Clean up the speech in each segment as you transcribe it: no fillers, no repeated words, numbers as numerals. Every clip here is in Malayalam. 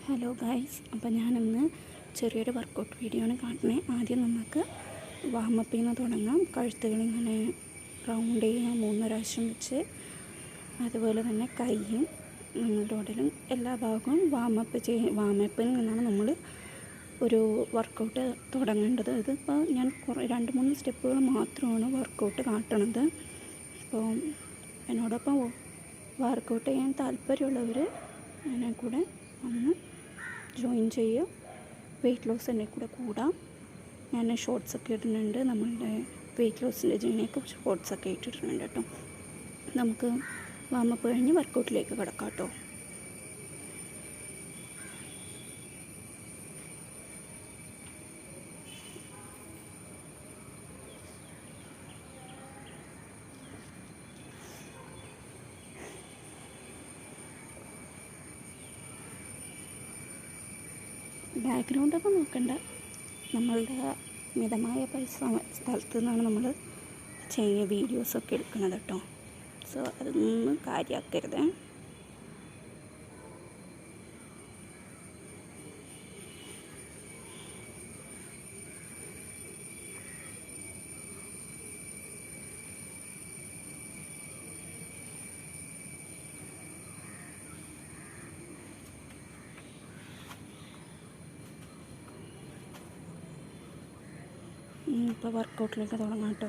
ഹലോ ഗൈസ്, അപ്പോൾ ഞാനിന്ന് ചെറിയൊരു വർക്കൗട്ട് വീഡിയോ ആണ് കാണുന്നത്. ആദ്യം നമുക്ക് വാമപ്പിൽ നിന്ന് തുടങ്ങാം. കഴുത്തുകളിങ്ങനെ റൗണ്ട് ചെയ്യാം 3 പ്രാവശ്യം വെച്ച്. അതുപോലെ തന്നെ കൈയും നമ്മളുടെ ഉടലും എല്ലാ ഭാഗവും വാമപ്പിൽ നിന്നാണ് നമ്മൾ ഒരു വർക്കൗട്ട് തുടങ്ങേണ്ടത്. ഇതിപ്പോൾ ഞാൻ 2-3 സ്റ്റെപ്പുകൾ മാത്രമാണ് വർക്കൗട്ട് കാട്ടണത്. അപ്പോൾ എന്നോടൊപ്പം വർക്കൗട്ട് ചെയ്യാൻ താല്പര്യമുള്ളവർ അതിനെ കൂടെ ഒന്ന് ജോയിൻ ചെയ്യുക. വെയ്റ്റ് ലോസ് എന്നെ കൂടെ കൂടാം. ഞാൻ ഷോർട്സൊക്കെ ഇടുന്നുണ്ട്. നമ്മളുടെ വെയ്റ്റ് ലോസിൻ്റെ ജേണിയൊക്കെ ഷോർട്സൊക്കെ ഇട്ടിട്ടുണ്ട് കേട്ടോ. നമുക്ക് വാമപ്പ് കഴിഞ്ഞ് വർക്കൗട്ടിലേക്ക് കിടക്കാം കേട്ടോ. ബാക്ക്ഗ്രൗണ്ടൊക്കെ നോക്കണ്ട, നമ്മളുടെ മിതമായ പൈസ സ്ഥലത്തു നിന്നാണ് നമ്മൾ വീഡിയോസൊക്കെ എടുക്കുന്നത് കേട്ടോ. സോ അതൊന്നും കാര്യമാക്കരുത്. ഇപ്പോൾ വർക്കൗട്ടിലേക്ക് തുടങ്ങാം കേട്ടോ.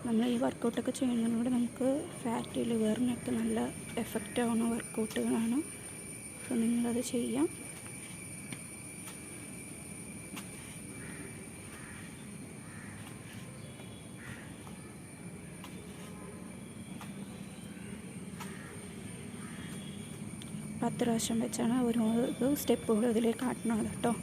നമ്മൾ ഈ വർക്കൗട്ടൊക്കെ ചെയ്യുന്നതിലൂടെ നമുക്ക് ഫാറ്റ് ലിവറിനൊക്കെ നല്ല എഫക്റ്റ് ആവുന്ന വർക്കൗട്ടുകളാണ്. അപ്പോൾ നിങ്ങളത് ചെയ്യാം. പത്ത് പ്രാവശ്യം വെച്ചാണ് ഓരോ സ്റ്റെപ്പുകൾ ഇതിലേക്ക് കാട്ടണത് കേട്ടോ.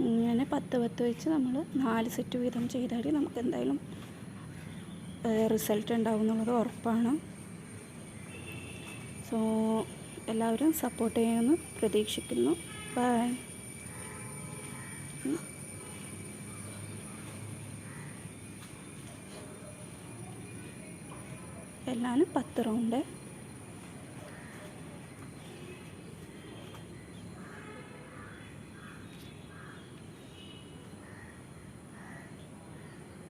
ഇങ്ങനെ 10 വെച്ച് നമ്മൾ 4 സെറ്റ് വീതം ചെയ്താൽ നമുക്ക് എന്തായാലും റിസൾട്ട് ഉണ്ടാവും എന്നുള്ളത് ഉറപ്പാണ്. സോ എല്ലാവരും സപ്പോർട്ട് ചെയ്യുമെന്ന് പ്രതീക്ഷിക്കുന്നു. ബൈ. എല്ലാവരും 10 റൗണ്ട്